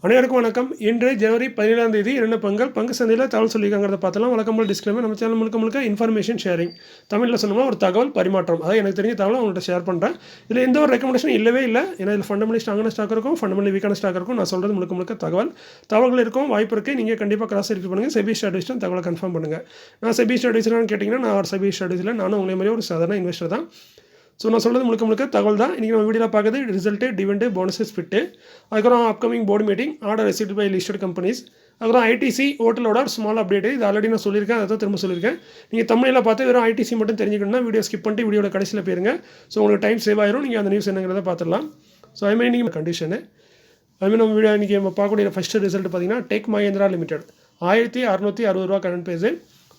அனைவருக்கும் வணக்கம். இன்று ஜனவரி 17ஆம் தேதி இரண்டு பங்கு சந்தையில் தகவல் சொல்லியிருக்காங்கிறத பார்த்தலாம். வழக்கம் போல் டிஸ்க்ளைமர், நம்ம சேனல் முழுக்க இன்ஃபர்மேஷன் ஷேரிங். தமிழில் சொன்னோம்னா ஒரு தகவல் பரிமாற்றம். அதாவது எனக்கு தெரிஞ்ச தகவலை உங்கள்கிட்ட ஷேர் பண்ணுறேன். இதில் எந்த ஒரு ரெக்கமெண்டேஷன் இல்லவே இல்லை. ஏன்னா இதில் ஃபண்டமெண்டலி ஸ்ட்ராங்கான ஸ்டாக் இருக்கும், ஃபண்டமெண்டலி வீக்கான ஸ்டாக் இருக்கும். நான் சொல்கிறது முழுக்க தகவல்கள் இருக்கும், வாய்ப்பு இருக்குது. நீங்கள் கண்டிப்பாக கிராஸ் வெரிஃபை பண்ணுங்கள். செபி ஸ்டாட்டிஸ்ட் தகவலை கன்ஃபார்ம் பண்ணுங்கள். நான் செபி ஸ்டாட்டிஸ்ட்னு கேட்டிங்கன்னா நான் ஒரு செபி ஸ்டாட்டிஸ்டில் நானும் உங்களை மாதிரி ஒரு சாதாரண இன்வெஸ்டர் தான். ஸோ நான் சொல்கிறது முழுக்க தகவல் தான். இன்றைக்கி நம்ம வீடியோவில் பார்க்குறது ரிசல்ட்டு, டிவிடெண்ட், போனஸஸ், ஃபிட்டு, அதுக்கப்புறம் upcoming board meeting, order received by listed companies, அதுக்கப்புறம் ஐடிசி ஹோட்டலோட ஒரு ஸ்மால் அப்டேட்டு. இது ஆல்ரெடி நான் சொல்லியிருக்கேன், அதை திரும்ப சொல்லியிருக்கேன். நீங்கள் தமிழில் பார்த்து வெறும் ஐடிசி மட்டும் தெரிஞ்சுக்கணும்னா வீடியோ ஸ்கிப் பண்ணிட்டு வீடியோட கடைசியில் போயிருங்க. ஸோ உங்களுக்கு டைம் சேவ் ஆயிரும். நீங்கள் அந்த நியூஸ் என்னங்கிறத பார்த்துடலாம். ஸோ அதுமாதிரி நீங்கள் கண்டிஷனு நம்ம வீடியோ இன்றைக்கி நம்ம பார்க்கக்கூடிய ஃபஸ்ட்டு ரிசல்ட் பார்த்தீங்கன்னா டெக் மஹிந்திரா லிமிடெட் 1660 ரூபா கரண்ட் பேஸு,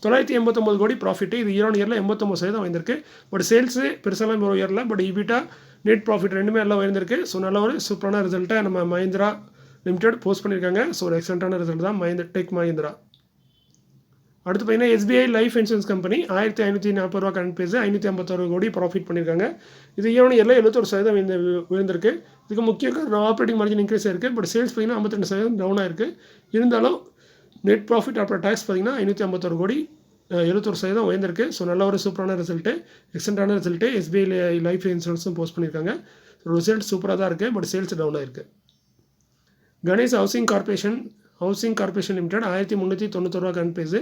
989 கோடி ப்ராஃபிட்டு. இது இயரில் 89% வந்திருக்கு. பட் சேல்ஸு பெருசாலாம் உயரல. பட் இபிட்டா, நெட் ப்ராஃபிட் ரெண்டுமே நல்லா உயர்ந்திருக்கு. ஸோ நல்ல ஒரு சூப்பரான ரிசல்ட்டை நம்ம மஹிந்திரா லிமிடெட் போஸ்ட் பண்ணியிருக்காங்க. ஸோ ஒரு எக்ஸலண்ட்டான ரிசல்ட் தான் டெக் மஹிந்திரா. அடுத்து பார்த்தீங்கன்னா எஸ்பிஐ லைஃப் இன்சூரன்ஸ் கம்பெனி 1540 ரூபா கரண்ட் பேஸு, 551 கோடி ப்ராஃபிட் பண்ணியிருக்காங்க. இது இயரில் 71% விழுந்திருக்கு. இதுக்கு முக்கிய காரணம் ஆப்ரேட்டிங் மார்ஜின் இன்க்ரீஸ் ஆயிருக்கு. பட் சேல்ஸ் பார்த்தீங்கன்னா 52% டவுன் ஆயிருக்கு. இருந்தாலும் நெட் ப்ராஃபிட் ஆஃப்டர் டேக்ஸ் பார்த்தீங்கன்னா 551 கோடி, 71% உயர்ந்திருக்கு. ஸோ நல்ல ஒரு சூப்பரான ரிசல்ட்டு, எக்ஸலண்ட்டான ரிசல்ட்டு எஸ்பிஐ லைஃப் இன்சூரன்ஸும் போஸ்ட் பண்ணியிருக்காங்க. ரிசல்ட் சூப்பராக தான் இருக்குது. பட் சேல்ஸ் டவுன் ஆயிருக்கு. கணேஷ் ஹவுசிங் கார்பரேஷன் லிமிடெட் 1391 ரூபா கரண்ட் பேஸு,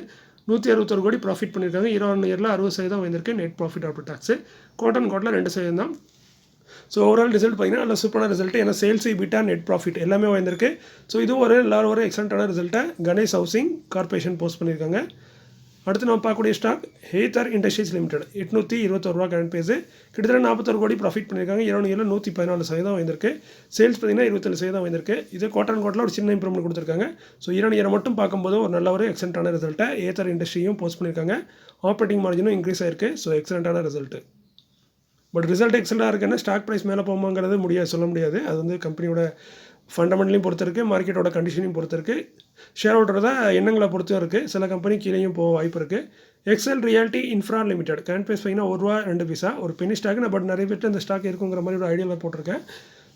161 கோடி ப்ராஃபிட் பண்ணியிருக்காங்க. இயரில் 60% வந்திருக்கு. நெட் ப்ராஃபிட் ஆஃப்டர் டேக்ஸு கோட்டில் 2% தான். ஸோ ஓவரால் ரிசல்ட் பார்த்தீங்கன்னா நல்ல சூப்பரான ரிசல்ட். ஏன்னா சேல்ஸ், இபிட்டா, நெட் ப்ராஃபிட் எல்லாமே வந்திருக்கு. ஸோ இது எல்லாரும் ஒரு எக்ஸலண்ட்டான ரிசல்ட்டை கணேஷ் ஹவுசிங் கார்பரேஷன் போஸ்ட் பண்ணியிருக்காங்க. அடுத்து நம்ம பார்க்கக்கூடிய ஸ்டாக் ஹேத்தர் இண்டஸ்ட்ரீஸ் லிமிடெட் 821 ரூபா கரண்ட் பேஸு, கிட்டத்தட்ட 41 கோடி ப்ராஃபிட் பண்ணியிருக்காங்க. இயரில் 114% வந்திருக்கு. சேல்ஸ் பார்த்தீங்கன்னா 27% வந்திருக்கு. இது கோட்டில் ஒரு சின்ன இம்ப்ரூவ்மெண்ட் கொடுத்துருக்காங்க. ஸோ இயர் மட்டும் பார்க்கும்போது ஒரு நல்ல ஒரு எக்ஸலண்ட்டான ரிசல்ட்டை ஹேத்தர் இண்டஸ்ட்ரியும் போஸ்ட் பண்ணியிருக்காங்க. ஆப்ரேட்டிங் மார்ஜினும் இன்க்ரீஸ் ஆயிருக்கு. ஸோ எக்ஸலண்ட்டான ரிசல்ட்டு. பட் ரிசல்ட் எக்ஸலண்ட்டாக இருக்குன்னா ஸ்டாக் ப்ரைஸ் மேலே போகுமாங்கிறது சொல்ல முடியாது. அது வந்து கம்பெனியோட ஃபண்டமெண்டலையும் பொறுத்து இருக்குது, மார்க்கெட்டோட கண்டிஷனையும் பொறுத்து இருக்குது, ஷேர் ஹோல்டரோட எண்ணங்களை பொறுத்தும் இருக்குது. சில கம்பெனி கீழேயும் போக வாய்ப்பு இருக்குது. Excel Realty Infra Limited current base பார்த்தீங்கன்னா ₹1.02 ஒரு பெனி ஸ்டாக். பட் நிறைய பேர் இந்த ஸ்டாக் இருக்குங்கிற மாதிரி ஒரு ஐடியாவில் போட்டிருக்கேன்.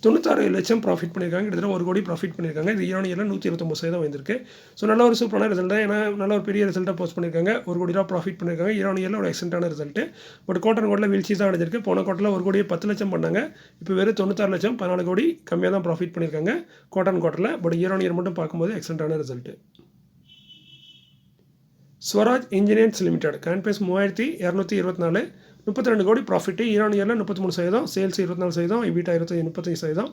96 லட்சம் ப்ராஃபிட் பண்ணியிருக்காங்க. கிட்டத்தட்ட 1 கோடி ப்ராஃபிட் பண்ணியிருக்காங்க. இது இயரில் 129% வந்திருக்கு. ஸோ நல்ல ஒரு சூப்பரான ரிசல்ட் தான். ஏன்னா நல்ல ஒரு பெரிய ரிசல்ட்டாக போஸ்ட் பண்ணியிருக்காங்க. 1 கோடி ரூபா ப்ராஃபிட் பண்ணியிருக்காங்க. இயரில் ஒரு எக்ஸலண்ட்டான ரிசல்ட்டு. பட் கோட்டில் வீழ்ச்சி தான் அடைஞ்சிருக்கு. போன கோட்டில் 1 கோடியே 10 லட்சம் பண்ணாங்க. இப்போ வெறும் 96 லட்சம், 14 கோடி கம்மியாக தான் ப்ராஃபிட் பண்ணியிருக்காங்க கோட்டில். பட் இயர் மட்டும் பார்க்கும்போது எக்ஸலண்ட்டான ரிசல்ட்டு. Swaraj engineers limited current base 3224, 32 கோடி ப்ராஃபிட்டு. இயரில் 33%, sales 24%, EBITDA 35%,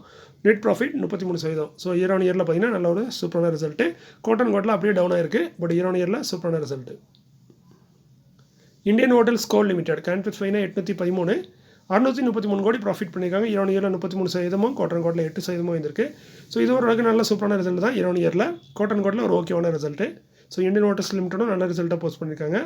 net profit 33%. So இயரில் பார்த்தீங்கன்னா நல்ல ஒரு சூப்பரான ரிசல்ட்டு. கோட்டில் அப்படியே டவுன் ஆயிருக்கு. பட் இயரில் சூப்பரான ரிசல்ட்டு. இந்தியன் ஹோட்டல்ஸ் கோல் லிமிடெட் கரண்ட் பேஸ் 813, 633 கோடி ப்ராஃபிட் பண்ணியிருக்காங்க. இயரில் 33%, கோட்டில் 8% வந்திருக்கு. ஸோ இது ஒரு நல்ல சூப்பரான ரிசல்ட் தான் இயரில். கோட்டில் ஒரு ஓகேவான ரிசல்ட்டு. ஸோ இந்தியன் ஹோட்டல்ஸ் லிமிட்டடும் நல்ல ரிசல்ட்டாக போஸ்ட் பண்ணியிருக்காங்க.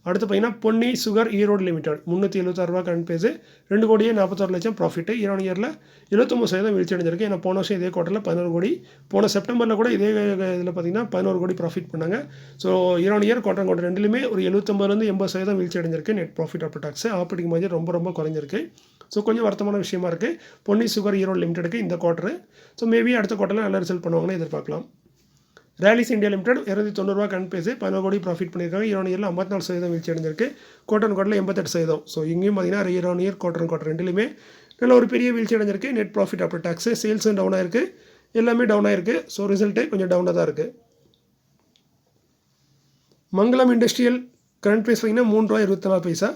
அடுத்து பார்த்தீங்கன்னா பொன்னி சுகர் ஈரோடு லிமிடெட் 376 ரூபா கரண்ட் பேஸு, 2 கோடியே 41 லட்சம் ப்ராஃபிட்டு. இயரில் 79% வீழ்ச்சி அடைஞ்சிருக்கு. ஏன்னா போன வருஷம் இதே கோட்டில் 11 கோடி, போன செப்டம்பரில் கூட இதே இதில் பார்த்தீங்கன்னா 11 கோடி ப்ராஃபிட் பண்ணாங்க. ஸோ இயர் கோட்டர் ரெண்டுலேயுமே ஒரு 75% 80% வீழ்ச்சி அடைஞ்சிருக்கு. Net profit after tax, operating margin ரொம்ப குறைஞ்சிருக்கு. ஸோ கொஞ்சம் வருத்தமான விஷயமா இருக்குது பொன்னி சுகர் ஈரோடு லிமிடெடுக்கு இந்த குவார்ட்டர். ஸோ மேபி அடுத்த குவார்ட்டரில் நல்ல ரிசல்ட் பண்ணுவாங்கன்னு எதிர்பார்க்கலாம். ரேலிஸ் இந்தியா லிமிடெட் 290 ரூபா கரண்ட் பேஸு, 11 கோடி ப்ராஃபிட் பண்ணியிருக்காங்க. இயரில் 54% வீழ்ச்சி அடைஞ்சிருக்கு. கோட்டில் 88%. ஸோ இங்கேயும் பார்த்தீங்கன்னா இயர் கோட்டர் ரெண்டுலேயுமே நல்ல ஒரு பெரிய வீழ்ச்சி அடைஞ்சிருக்கு. நெட் ப்ராஃபிட் ஆஃப்டர் டாக்ஸு, சேல்ஸும் டவுன் ஆயிருக்கு, எல்லாமே டவுன் ஆயிருக்கு. ஸோ ரிசல்ட்டு கொஞ்சம் டவுனாக தான் இருக்குது. மங்களம் இண்டஸ்ட்ரியல் கரண்ட் பேஸ் பார்த்தீங்கன்னா ₹3.24,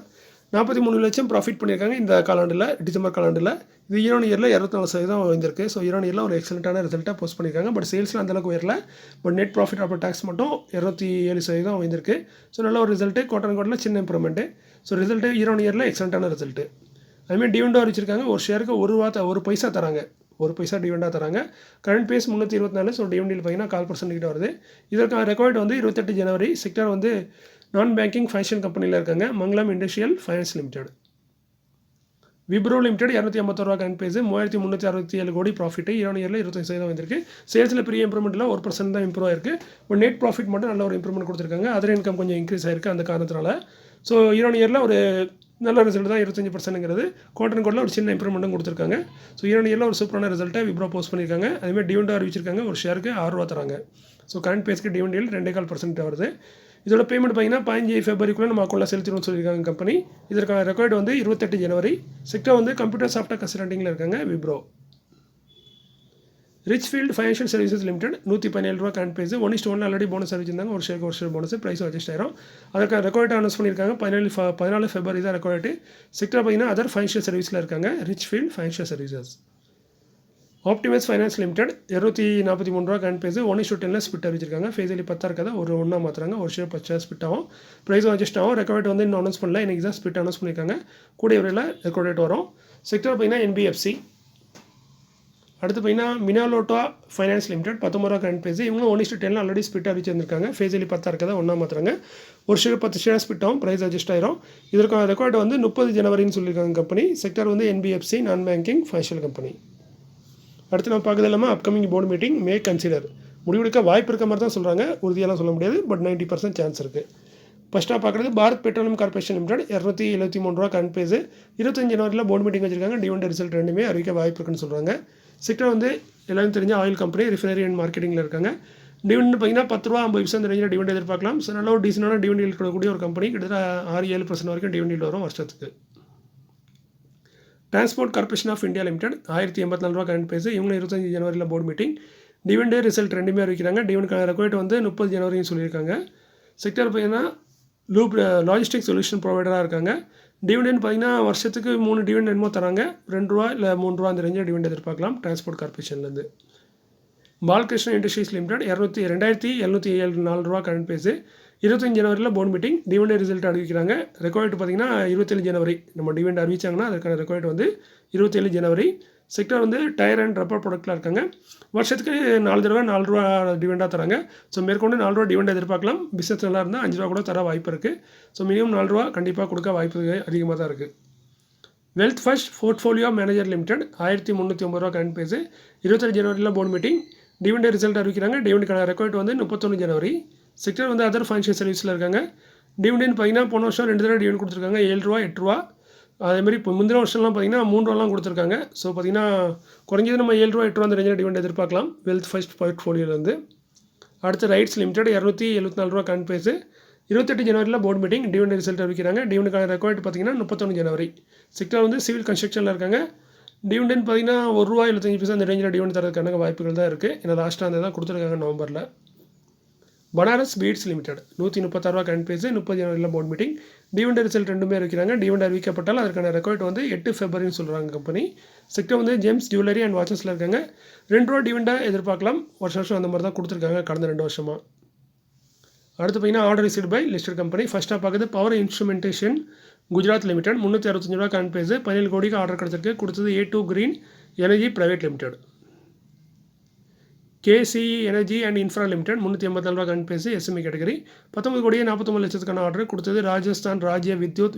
43 லட்சம் ப்ராஃபிட் பண்ணியிருக்காங்க இந்த காலாண்டில், டிசம்பர் காலாண்டில். இது இயரில் 24% வந்திருக்கு. ஸோ இயரில் ஒரு எக்ஸலண்ட்டான ரிசல்ட்டாக போஸ்ட் பண்ணியிருக்காங்க. பட் சேல்ஸில் அந்தளவுக்கு உயரல. But net profit after tax மட்டும் 27% வந்திருக்கு. ஸோ நல்ல ஒரு ரிசல்ட்டு. கோட்டில் சின்ன இம்ப்ரூவ்மெண்ட்டு. ஸோ ரிசல்ட்டு இயரில் எக்ஸலண்ட்டான ரிசல்ட்டு. அதுமாதிரி டிவிடெண்ட் அறிவிச்சிருக்காங்க. ஒரு ஷேருக்கு ஒரு பைசா தராங்க, 1 பைசா டிவிடெண்டாக தராங்க. Current base 324. ஸோ டிவிடெண்டில் பார்த்தீங்கன்னா 4% கிட்ட வருது. இதற்கான ரெக்கார்ட் 28 ஜனவரி. செக்டர் நான் பேங்கிங் ஃபைனான்ஷியல் கம்பெனியில் இருக்காங்க. Mangalam industrial finance limited. Wipro limited 251 ரூபா கரண்ட் பேஸு, 3367 கோடி ப்ராஃபிட்டு. இயரில் 25% வந்திருக்கு. சேல்ஸில் பெரிய இம்ப்ரூவ்மெண்ட் இல்லை, 1% தான் இம்ப்ரூவ் ஆயிருக்கு. பட் நெட் ப்ராஃபிட் மட்டும் நல்ல ஒரு இம்ப்ரூவ்மெண்ட் கொடுத்துருக்காங்க. அதர் இன்கம் கொஞ்சம் இன்க்ரீஸ் ஆயிருக்கு அந்த காரணத்தினால. ஸோ இயரில் ஒரு நல்ல ரிசல்ட் தான் 25%ங்கிறது. குவார்டர் கோடில் ஒரு சின்ன இம்ப்ரூவ்மெண்ட்டும் கொடுத்துருக்காங்க. ஸோ இயர்ல ஒரு சூப்பரான ரிசல்ட்டை விப்ரோ போஸ்ட் பண்ணியிருக்காங்க. அதேமாதிரி டிவிடெண்ட் அறிவிச்சிருக்காங்க. ஒரு ஷேருக்கு ₹6 தராங்க. ஸோ கரண்ட் பேஸ்க்கு டிவிடெண்ட் yield 2.25% வருது. இதோட பேமெண்ட் பார்த்தீங்கன்னா 15 ஃபெப்ரவரிக்குள்ளே நம்ம அக்கௌண்ட்டில் செலுத்திடும்னு சொல்லியிருக்காங்க கம்பெனி. இதற்கான ரெக்கார்டு வந்து 28 ஜனவரி. செக்டர் வந்து கம்ப்யூட்டர் சாஃப்ட்வேர் கன்சல்டிங்கில் இருக்காங்க Wipro. Richfield financial services limited ₹117 current price 1:1 already bonus அறிவிச்சிருந்தாங்க. ஒரு ஷேர் போனஸ் ப்ரைஸ் அட்ஜஸ்ட் ஆயிரும். அதற்கான ரெக்கார்டு அனௌன்ஸ் பண்ணியிருக்காங்க. 14 ஃபெப்ரவரி தான் ரெக்கார்டு. செக்டர் பார்த்தீங்கன்னா அதர் ஃபைனான்ஷியல் சர்வீஸில் இருக்காங்க. Richfield financial services. Optimus finance limited ₹243 current price 1:10 split அறிவிச்சிருக்காங்க. ஃபேஸ் வேல்யூ 10 இருக்காது. ஒரு ஒன்றா மாற்றுறாங்க. ஒரு ஷேர் 10 ஸ்பிட் ஆகும். ப்ரைஸும் அட்ஜஸ்ட் ஆகும். ரெக்கார்டு வந்து இன்னும் அனௌன்ஸ் பண்ணல. இன்றைக்கி தான் ஸ்பிட் அனௌன்ஸ் பண்ணியிருக்காங்க. கூடிய விரைவில் ரெக்கார்ட் வரும். செக்டர் பார்த்தீங்கன்னா NBFC. அடுத்து பார்த்தீங்கன்னா மினாலோட்டா ஃபைனான்ஸ் லிமிடெட் ₹19 கரண்ட் ப்ரைஸ். இவங்களும் 1:10 ஆல்ரெடி ஸ்பிட் அறிவிச்சிருக்காங்க. ஃபேஸ் வேல்யூ 10 இருக்காது. ஒன்றா மாற்றுறாங்க. ஒரு ஷேர் 10 ஷேர் ஸ்பிட் ஆகும். ப்ரைஸ் அட்ஜஸ்ட் ஆயிரும். இதற்கான ரெக்கார்டு வந்து 30 ஜனவரின்னு சொல்லியிருக்காங்க கம்பெனி. செக்டர் வந்து NBFC நான் பேங்கிங் ஃபைனான்ஷியல் கம்பெனி. அடுத்து நம்ம பார்க்குறது இல்லாமல் அப்கமிங் போர்டு மீட்டிங் மே கன்சிடர் முடிவெடுக்க வாய்ப்பு இருக்க மாதிரி தான் சொல்கிறாங்க. உறுதியெல்லாம் சொல்ல முடியாது. பட் 90% சான்ஸ் இருக்குது. ஃபஸ்ட்டாக பார்க்குறது Bharat Petroleum Corporation Limited ₹273 current price. 25 ஜனவரியில் போர்டு மீட்டிங் வச்சிருக்காங்க. டிவிடெண்ட் ரிசல்ட் ரெண்டுமே அறிவிக்க வாய்ப்பு இருக்குன்னு சொல்கிறாங்க. செக்டர் வந்து எல்லாரும் தெரிஞ்ச ஆயில் கம்பெனி ரிஃபைனரி அண்ட் மார்க்கெட்டிங்கில் இருக்காங்க. டிவிடெண்ட் பார்த்தீங்கன்னா ₹10.50 ரேஞ்சில் டிவிடெண்ட் எதிர்பார்க்கலாம். ஸோ நல்ல ஒரு டீசெண்டான டிவிடெண்ட் இருக்கக்கூடிய ஒரு கம்பெனி. கிட்டத்தட்ட 6-7% வரைக்கும் டிவிடெண்ட் வரும் வருஷத்துக்கு. Transport corporation of India limited ₹1084 current price. இவங்க 25 ஜனவரியில் போர்டு மீட்டிங். டிவிடெண்ட் ரிசல்ட் ரெண்டுமே அறிவிக்கிறாங்க. டிவிடெண்ட்கான ரெக்கார்ட் வந்து 30 ஜனவரின்னு சொல்லியிருக்காங்க. செக்டர் பார்த்தீங்கன்னா லாஜிஸ்டிக் சொல்யூஷன் ப்ரொவைடராக இருக்காங்க. டிவிடெண்ட் பார்த்தீங்கன்னா வருஷத்துக்கு 3 டிவிடெண்ட் என்னமோ தராங்க. ₹2 இல்லை ₹3 அந்த ரேஞ்சில் டிவிடெண்ட் எதிர்பார்க்கலாம் டிரான்ஸ்போர்ட் கார்பரேஷன்லேருந்து. Balkrishna industries limited ₹2704 current price. 25 ஜனவரியில் போர்டு மீட்டிங். டிவிடெண்ட் ரிசல்ட் அறிவிக்கிறாங்க. ரெக்கார்டு பார்த்தீங்கன்னா 27 ஜனவரி. நம்ம டிவிடெண்ட் அறிவிச்சாங்கன்னா அதுக்கான ரெக்கார்டு வந்து 27 ஜனவரி. செக்டர் வந்து டயர் அண்ட் ரப்பர் ப்ராடக்ட்டில் இருக்காங்க. வருஷத்துக்கு 4 தடவை ₹4 டிவிடெண்டாக தராங்க. ஸோ மேற்கொண்டு ₹4 டிவிடெண்ட் எதிர்பார்க்கலாம். பிஸ்னஸ் நல்லா இருந்தால் ₹5 கூட தர வாய்ப்பு இருக்குது. ஸோ மினிமம் ₹4 கண்டிப்பாக கொடுக்க வாய்ப்பு அதிகமாக தான் இருக்குது. Wealth First Portfolio Manager Limited ₹1350 current price. 27 ஜனவரியில் போர்டு மீட்டிங். டிவிடெண்ட் ரிசல்ட் அறிவிக்கிறாங்க. டிவிடெண்டுக்கான ரெக்கார்டு வந்து 31 ஜனவரி. செக்டர் வந்து அதர் ஃபைனான்ஷியல் சர்வீஸில் இருக்காங்க. டிவிடெண்ட் பார்த்தீங்கன்னா போன வருஷம் 2 தடவை டிவிடெண்ட் கொடுத்துருக்காங்க. ₹7 ₹8. அதேமாதிரி இப்போ முந்தின வருஷம்லாம் பார்த்தீங்கன்னா ₹3 கொடுத்துருக்காங்க. ஸோ பார்த்தீங்கன்னா குறைஞ்சது நம்ம ₹7 ₹8 அந்த ரேஞ்சில் டிவிடெண்ட் எதிர்பார்க்கலாம் வெல்த் ஃபர்ஸ்ட் போர்ட்ஃபோலியோலேருந்து. அடுத்து ரைட்ஸ் லிமிடெட் ₹274 கரண்ட் ப்ரைஸ். 28 ஜனவரியில் போர்டு மீட்டிங். டிவிடெண்ட் ரிசல்ட் அறிவிக்கிறாங்க. டிவிடெண்டுக்கான ரெக்கார்டு பார்த்தீங்கன்னா 31 ஜனவரி. செக்டர் வந்து சிவில் கன்ஸ்ட்ரக்ஷனில் இருக்காங்க. டிவிடெண்ட் பார்த்தீங்கன்னா ₹1.75 அந்த ரேஞ்சில் டிவிடெண்ட் தரதுக்கான வாய்ப்புகள் தான் இருக்குது. ஏன்னா லாஸ்ட்டாக அந்த தான் கொடுத்துருக்காங்க நவம்பரில். Banaras beads limited ₹136 current price. 30 ஜனவரியில் போர்டு மீட்டிங். டிவிடெண்ட் ரிசல்ட் ரெண்டுமே அறிவிக்கிறாங்க. டிவிடெண்ட் அறிவிக்கப்பட்டால் அதற்கான ரெக்கார்டு வந்து 8 ஃபெப்ரவரின்னு சொல்கிறாங்க கம்பெனி. செக்டர் வந்து ஜெம்ஸ் ஜுவல்லரி அண்ட் வாட்சஸில் இருக்காங்க. ₹2 டிவிடெண்டாக எதிர்பார்க்கலாம். வருஷம் அந்த மாதிரி தான் கொடுத்துருக்காங்க கடந்த 2 வருஷமாக. அடுத்து பார்த்தீங்கன்னா order received by listed company. ஃபஸ்ட்டாக பார்க்குறது power instrumentation Gujarat limited ₹365 current price. 17 கோடிக்கு ஆர்டர் கிடச்சிருக்கு. கொடுத்தது A2 green energy private limited. KCE energy and infra limited ₹384 current price. SME category 19 கோடியே 49 லட்சத்துக்கான ஆர்டர் கொடுத்தது Rajasthan Rajya Vidyut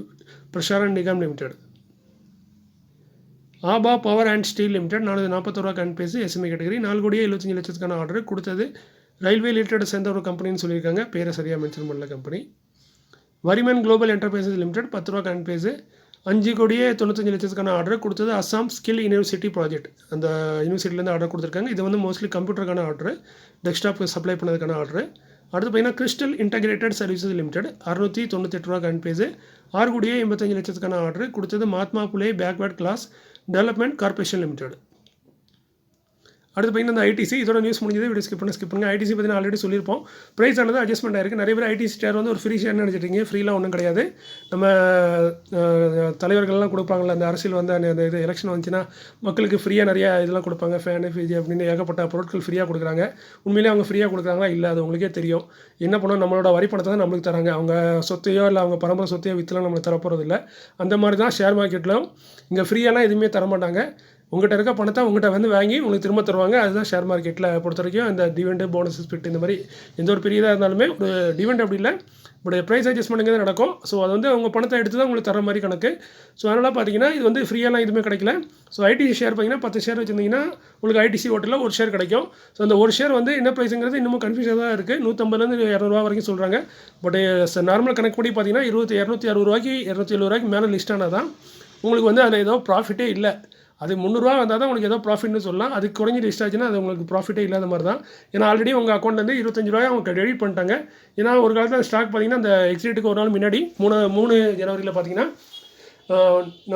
Prasaran Nigam limited. Aabha power and steel limited ₹441 current price. SME category 4 கோடியே 75 லட்சத்துக்கான ஆர்டர் கொடுத்தது railway related சேர்ந்த ஒரு கம்பெனின்னு சொல்லியிருக்காங்க. பேரை சரியாக மென்ஷன் பண்ணல company. Variman global enterprises limited ₹10 current price. 5 கோடியே 95 லட்சத்துக்கான ஆர்டர் கொடுத்தது அஸ்ஸாம் ஸ்கில் யூனிவர்சிட்டி ப்ராஜெக்ட். அந்த யூனிவர்சிட்டிலேருந்து ஆர்டர் கொடுத்துருக்காங்க. இது வந்து மோஸ்ட்லி கம்ப்யூட்டருக்கான ஆர்டர், டெஸ்க்டாப் சப்ளை பண்ணதுக்கான ஆர்டர். அடுத்து பார்த்தீங்கன்னா Krystal integrated services limited ₹698 current price. 6 கோடியே 85 லட்சத்துக்கான ஆர்டர் கொடுத்தது Mahatma Phule backward class development corporation limited. அடுத்து பார்த்தீங்கன்னா இந்த ஐடிசி இதோட நியூஸ் முடிஞ்சது. வீடியோ ஸ்கிப் பண்ணுங்க. ஐடிசி பற்றி நான் ஆல்ரெடி சொல்லியிருப்போம். ப்ரைஸ் ஆனது அட்ஜஸ்ட்மெண்ட் ஆயிருக்கு. நிறைய பேர் ஐடிசி ஷேர் வந்து ஒரு ஃப்ரீ ஷேர்னு நினச்சிட்டிங்க. ஃப்ரீலாம் ஒன்றும் கிடையாது. நம்ம தலைவர்கள்லாம் கொடுப்பாங்கள்ல, அந்த அரசியல் வந்து அந்த இது எலெக்ஷன் வந்துச்சுன்னா மக்களுக்கு ஃப்ரீயாக நிறையா இதெல்லாம் கொடுப்பாங்க. ஃபேனு ஃப்ரிட்ஜ் அப்படின்னு ஏகப்பட்ட பொருட்கள் ஃப்ரீயாக கொடுக்குறாங்க. உண்மையிலே அவங்க ஃப்ரீயாக கொடுக்குறாங்களா இல்லை அது உங்களுக்கே தெரியும். என்ன பண்ணோம், நம்மளோட வரி பணத்தை தான் நம்மளுக்கு தராங்க. அவங்க சொத்தையோ இல்லை அவங்க பரம்பரை சொத்தையோ விற்றுலாம் நம்மளுக்கு தரப்போகிறது இல்லை. அந்த மாதிரி தான் ஷேர் மார்க்கெட்டில் இங்கே ஃப்ரீயெல்லாம் எதுவுமே தரமாட்டாங்க. உங்கள்கிட்ட இருக்க பணத்தை உங்கள்கிட்ட வந்து வாங்கி உங்களுக்கு திரும்ப தருவாங்க. அதுதான் ஷேர் மார்க்கெட்டில் பொறுத்த வரைக்கும் இந்த டிவிடெண்ட், போனஸ், ஸ்பிளிட் இந்த மாதிரி எந்த ஒரு பெரிய இதாக இருந்தாலுமே ஒரு டிவிடெண்ட் அப்படி இல்லை, பட் ப்ரைஸ் அட்ஜஸ்ட்மெண்ட்டுங்க தான் நடக்கும். ஸோ அது வந்து உங்கள் பணத்தை எடுத்து தான் உங்களுக்கு தர மாதிரி கணக்கு. ஸோ அதனால் பார்த்தீங்கன்னா இது வந்து ஃப்ரீயெல்லாம் எதுவுமே கிடைக்கல. ஸோ ஐடிசி ஷேர் பார்த்தீங்கன்னா 10 ஷேர் வச்சுருந்தீங்கன்னா உங்களுக்கு ஐடிசி ஹோட்டலில் ஒரு ஷேர் கிடைக்கும். ஸோ அந்த ஒரு ஷேர் வந்து என்ன ப்ரைஸுங்கிறது இன்னமும் கன்ஃபியூஷனாக தான் இருக்குது. 150லேருந்து 200 வரைக்கும் சொல்கிறாங்க. பட் நார்மல் கணக்கு படி பார்த்தீங்கன்னா 260 ரூபாய்க்கு 270 ரூபாய்க்கு மேலே லிஸ்ட் ஆனால் தான் உங்களுக்கு வந்து அதில் ஏதோ ப்ராஃபிட்டே இல்லை. அது 300 வந்தால் தான் உங்களுக்கு ஏதோ ப்ராஃபிட்னு சொல்லலாம். அதுக்கு குறைஞ்சி லிஸ்ட் ஆச்சுன்னா அது உங்களுக்கு ப்ராஃபிட்டே இல்லாத மாதிரி தான். ஏன்னா ஆல்ரெடி உங்கள் அக்கௌண்ட்லேருந்து 25 ரூபாய் அவங்க டெபிட் பண்ணிட்டாங்க. ஏன்னா ஒரு காலத்தில் ஸ்டாக் பார்த்தீங்கன்னா அந்த எக்ஸிட்டுக்கு ஒரு நாள் முன்னாடி 3 ஜனவரியில் பார்த்தீங்கன்னா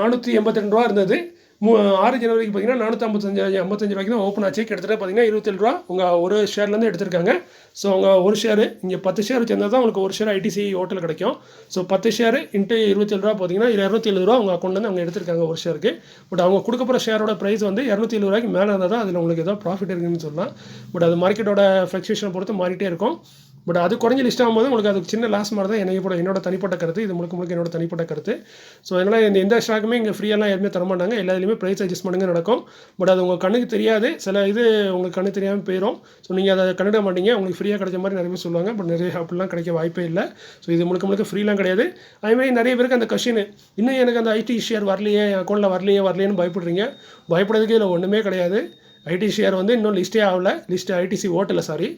482 ரூபா இருந்தது. 6 ஜனவரிக்கு பார்த்தீங்கன்னா 455 ரூபாய்க்கு தான் ஓப்பன் ஆச்சு. கிட்டத்தட்ட பார்த்தீங்கன்னா 27 ரூபா உங்கள் ஒரு ஷேர்லேருந்து எடுத்திருக்காங்க. ஸோ அவங்க ஒரு ஷேரு இங்கே 10 ஷேர் வச்சிருந்தா தான் உங்களுக்கு ஒரு ஷேர் ஐடிசி ஹோட்டல் கிடைக்கும். ஸோ 10 ஷேர் இன்ட்டு 27 ரூபா பார்த்தீங்கன்னா 270 ரூபா உங்கள் அக்கௌண்ட்லேருந்து அவங்க எடுத்திருக்காங்க ஒரு ஷேருக்கு. பட் அவங்க கொடுக்க போகிற ஷேரோட ப்ரைஸ் வந்து 270 ரூபாய்க்கு மேலே இருந்தால் தான் அதில் உங்களுக்கு ஏதோ ப்ராஃபிட் இருக்குன்னு சொல்லலாம். பட் அது மார்க்கெட்டோட ஃப்ளக்சுவேஷனை பொறுத்து மாறிட்டே இருக்கும். பட் அது குறைஞ்சி லிஸ்ட் ஆகும்போது உங்களுக்கு அது சின்ன லாஸ் மாதிரி தான் என்னோட தனிப்பட்ட கருத்து. இது முழுக்க என்னோட தனிப்பட்ட கருத்து. ஸோ அதனால் எந்த ஸ்டாக்குமே இங்கே ஃப்ரீயெல்லாம் எதுவுமே தரமாட்டாங்க. எல்லா இதுலேயுமே ப்ரைஸ் அட்ஜஸ்ட்மெண்ட்டுங்க நடக்கும். பட் அது உங்கள் கண்ணுக்கு தெரியாது. சில இது உங்களுக்கு கண்ணு தெரியாமல் போயிடும். ஸோ நீங்கள் அதை கண்டுட மாட்டீங்க. உங்களுக்கு ஃப்ரீயாக கிடைச்ச மாதிரி நிறைய பேர் சொல்லுவாங்க. பட் நிறைய அப்படிலாம் கிடைக்க வாய்ப்பே இல்லை. ஸோ இது முழுக்க ஃப்ரீலாம் கிடையாது. அதேமாதிரி நிறைய பேருக்கு அந்த கொஷின் இன்னும் எனக்கு அந்த ஐடி ஷேர் வரலையே, என் அக்கௌண்ட்டில் வரலையேன்னு பயப்படுறீங்க. பயப்படுறதுக்கு இதில் ஒன்றுமே கிடையாது. ஐடி ஷேர் வந்து இன்னும் லிஸ்ட்டே ஆகல. ஐடிசி ஓட்டலை, சாரி,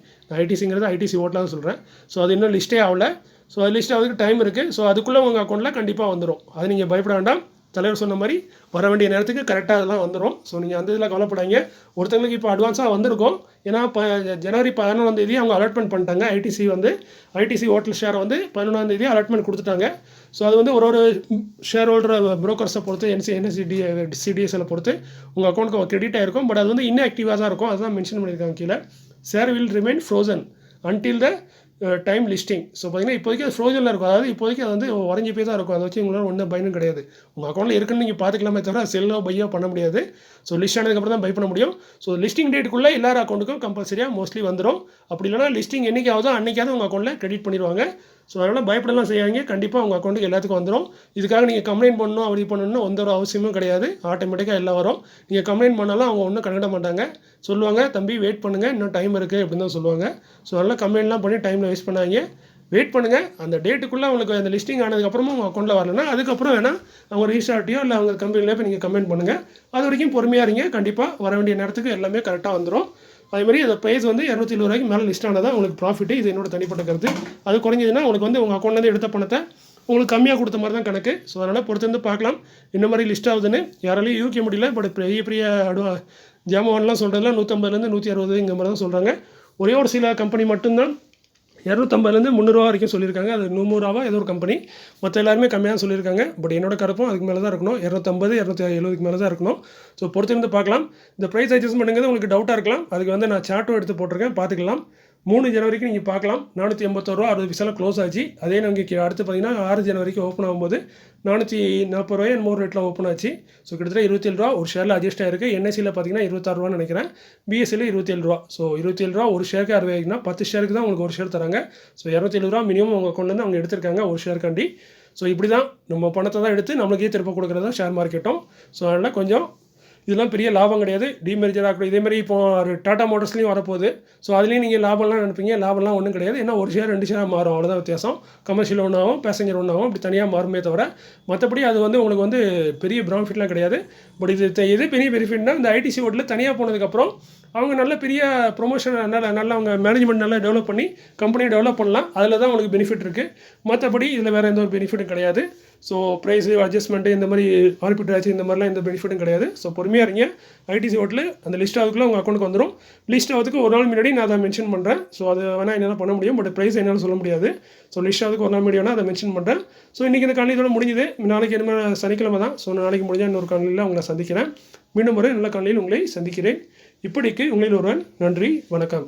ஐடிசிங்கிறது ஐடிசி ஓட்டலாம் சொல்கிறேன். ஸோ அது இன்னும் லிஸ்ட்டே ஆகல. ஸோ அது லிஸ்ட் ஆகிறதுக்கு டைம் இருக்குது. ஸோ அதுக்குள்ளே உங்கள் அக்கௌண்ட்டில் கண்டிப்பாக வந்துடும். அது நீங்கள் பயப்பட வேண்டாம். தலைவர் சொன்ன மாதிரி வர வேண்டிய நேரத்துக்கு கரெக்டாக அதெல்லாம் வந்துடும். ஸோ நீங்கள் அந்த இதில் கவலைப்படாங்க. ஒருத்தங்களுக்கு இப்போ அட்வான்ஸாக வந்திருக்கும். ஏன்னா ஜனவரி 11 அவங்க அலாட்மெண்ட் பண்ணிட்டாங்க. ஐடிசி ஹோட்டல் ஷேரை வந்து 11 அலாட்மெண்ட் கொடுத்துட்டாங்க. ஸோ அது வந்து ஒரு ஷேர் ஹோல்டர் புரோக்கர்ஸை பொறுத்து சிடிஎஸ்ஸில் பொறுத்து உங்கள் அக்கௌண்ட்டுக்கு கிரெடிட் ஆகிருக்கும். பட் அது வந்து இன்ஆக்டிவாக தான் இருக்கும். அதுதான் மென்ஷன் பண்ணியிருக்காங்க கீழே. Share will remain frozen until the time listing. So பார்த்தீங்கன்னா இப்போதைக்கு அது ஃப்ரோசனில் இருக்கும். அதாவது இப்போதைக்கு அது வந்து உறைஞ்சி போய் தான் இருக்கும். அதை வச்சு உங்களால் ஒன்றும் பயனும் கிடையாது. உங்கள் அக்கௌண்ட்டில் இருக்குன்னு நீங்கள் பார்த்துக்கலாமே தவிர செல்லோ பையோ பண்ண முடியாது. ஸோ லிஸ்ட் ஆனதுக்கப்புறம் தான் பை பண்ண முடியும். ஸோ லிஸ்டிங் டேட்டுக்குள்ளே எல்லார் அக்கௌண்ட்டுக்கும் கம்பல்சரியாக மோஸ்ட்லி வந்துடும். அப்படி இல்லைனா லிஸ்டிங் என்றைக்கு ஆகுதோ அன்றைக்காவது உங்கள் அக்கௌண்ட்டில் கிரெடிட் பண்ணிடுவாங்க. ஸோ அதனால் பயப்படலாம் செய்யாங்க. கண்டிப்பாக உங்கள் அக்கௌண்ட்டுக்கு எல்லாத்துக்கும் வந்துடும். இதுக்காக நீங்கள் கம்ப்ளைண்ட் பண்ணணும், அப்படி பண்ணணும்னு எந்த ஒரு அவசியமும் கிடையாது. ஆட்டோமேட்டிக்காக எல்லாம் வரும். நீங்கள் கம்ப்ளைண்ட் பண்ணாலும் அவங்க ஒன்றும் கண்டுட மாட்டாங்க. சொல்லுவாங்க, தம்பி வெயிட் பண்ணுங்கள், இன்னும் டைம் இருக்குது அப்படின்னு தான் சொல்லுவாங்க. ஸோ அதனால் கம்ப்ளைண்ட்லாம் பண்ணி டைமில் வேஸ்ட் பண்ணாங்க. வெயிட் பண்ணுங்கள். அந்த டேட்டுக்குள்ளே உங்களுக்கு அந்த லிஸ்டிங் ஆனதுக்கப்புறமா உங்கள் அக்கௌண்ட்டில் வரலன்னா அதுக்கப்புறம் வேணால் அவங்க ரீஸ்டார்ட்டையோ இல்லை அவங்க கம்பெனியில் போய் நீங்கள் கமெண்ட் பண்ணுங்கள். அது வரைக்கும் பொறுமையாக இருங்க. கண்டிப்பாக வர வேண்டிய நேரத்துக்கு எல்லாமே கரெக்டாக வந்துடும். அதேமாதிரி அந்த ப்ரைஸ் வந்து 270 ரூபாய்க்கு மேலே லிஸ்ட் ஆனதான் உங்களுக்கு ப்ராஃபிட்டு. இது என்னோட தனிப்பட்ட கருத்து. அது குறைஞ்சதுன்னா உங்களுக்கு வந்து உங்கள் அக்கௌண்ட்லேருந்து எடுத்த பணத்தை உங்களுக்கு கம்மியாக கொடுத்த மாதிரி தான் கணக்கு. ஸோ அதனால் பொறுத்திருந்து பார்க்கலாம் இந்த மாதிரி லிஸ்ட் ஆகுதுன்னு. யாராலையும் யூகிக்க முடியல. பட் பெரிய ஜாமான்லாம் சொல்கிறதுலாம் 150லேருந்து 160 இங்கே மாதிரி தான் சொல்கிறாங்க. ஒரே ஒரு சில கம்பெனி மட்டும்தான் 250லேருந்து 300 ரூபா வரைக்கும் சொல்லியிருக்காங்க. அது 100 ரூபா ஏதோ ஒரு கம்பெனி. மற்ற எல்லாருமே கம்மியாக சொல்லியிருக்காங்க. பட் என்னோட கருப்பும் அதுக்கு மேலே தான் இருக்கணும். 250 270க்கு மேலே தான் இருக்கணும். ஸோ பொறுத்திருந்து பார்க்கலாம். இந்த ப்ரைஸ் அட்ஜஸ்ட்மெண்ட்டுங்கிறது உங்களுக்கு டவுட்டாக இருக்கலாம். அதுக்கு வந்து நான் சார்ட்டும் எடுத்து போட்டிருக்கேன், பார்த்துக்கலாம். 3 ஜனவரிக்கு நீங்கள் பார்க்கலாம். 481 ரூபா 60 பைசாவில் க்ளோஸ் ஆச்சு. அதே நமக்கு அடுத்து பார்த்தீங்கன்னா 6 ஜனவரிக்கு ஓப்பன் ஆகும்போது 440 ரூபாய் என்னமோ ரேட்டில் ஓப்பன் ஆச்சு. ஸோ கிட்டத்தட்ட 27 ரூபா ஒரு ஷேரில் அட்ஜஸ்ட் ஆகிருக்கு. என்எஸ்சியில் பார்த்தீங்கன்னா 26 ரூபான்னு நினைக்கிறேன். பிஎஸ்சியில் 27 ரூபா. ஸோ 27 ரூபா ஒரு ஷேருக்கு 60 ரூபாய்க்குனா 10 ஷேருக்கு தான் உங்களுக்கு ஒரு ஷேர் தராங்க. ஸோ 207 ரூபா மினிமம் உங்கள் அக்கௌண்ட்லேருந்து அவங்க எடுத்திருக்காங்க ஒரு ஷேருக்காண்டி. ஸோ இப்படி தான் நம்ம பணத்தை தான் எடுத்து நம்மளுக்கே திருப்ப கொடுக்குறது தான் ஷேர் மார்க்கெட்டும். ஸோ அதனால் கொஞ்சம் இதெல்லாம் பெரிய லாபம் கிடையாது. டிமெர்ஜர் ஆகட்டும், இதேமாதிரி இப்போ ஒரு டாடா மோட்டர்ஸ்லையும் வரப்போகுது. ஸோ அதுலேயும் நீங்கள் லாபம்லாம் நினைப்பீங்க. லாபம்லாம் ஒன்றும் கிடையாது. ஏன்னா ஒரு ஷேர் 2 ஷேராக மாறும், அவ்வளோதான் வித்தியாசம். கமர்ஷியல் ஒன்றாகும், பேசஞ்சர் ஒன்றாகும், இப்படி தனியாக மாறுமே தவிர மற்றபடி அது வந்து உங்களுக்கு வந்து பெரிய ப்ராஃபிட்லாம் கிடையாது. பட் இது பெரிய பெனிஃபிட்னா இந்த ஐடிசி ஹோட்டலில் தனியாக போனதுக்கப்புறம் அவங்க நல்ல பெரிய ப்ரொமோஷன் நல்லா அவங்க மேனேஜ்மெண்ட் நல்லா டெவலப் பண்ணி கம்பெனியை டெவலப் பண்ணலாம். அதில் தான் உங்களுக்கு பெனிஃபிட் இருக்குது. மற்றபடி இதில் வேறு எந்த ஒரு பெனிஃபிட்டும் கிடையாது. ஸோ ப்ரைஸு அட்ஜஸ்ட்மெண்ட்டு இந்த மாதிரி ஆர்பிட்ராஜ் இந்த மாதிரிலாம் எந்த பெனிஃபிட்டும் கிடையாது. ஸோ பொறுமையாக இருங்க. ஐடிசி ஹோட்டல் அந்த லிஸ்ட் ஆகுதுக்குள்ளே உங்கள் அக்கௌண்ட்டுக்கு வந்துடும். லிஸ்ட் ஆகுதுக்கு ஒரு நாள் முன்னாடி நான் அதை மென்ஷன் பண்ணுறேன். ஸோ அது வேணால் என்னால் பண்ண முடியும். பட் ப்ரைஸ் என்னால் சொல்ல முடியாது. ஸோ லிஸ்ட் ஆகுதுக்கு ஒரு நாள் முன்னாடி வேணால் அதை மென்ஷன் பண்ணுறேன். ஸோ இன்றைக்கி இந்த காலையில் இதோட முடிஞ்சுது. நாளைக்கு என்ன சனிக்கிழமை தான். ஸோ நாளைக்கு முடிஞ்சால் இன்னொரு காலையில் உங்களை சந்திக்கிறேன். மீண்டும் ஒரு நல்ல காலையில் உங்களை சந்திக்கிறேன். இப்படிக்கு உங்களில் ஒருவன். நன்றி, வணக்கம்.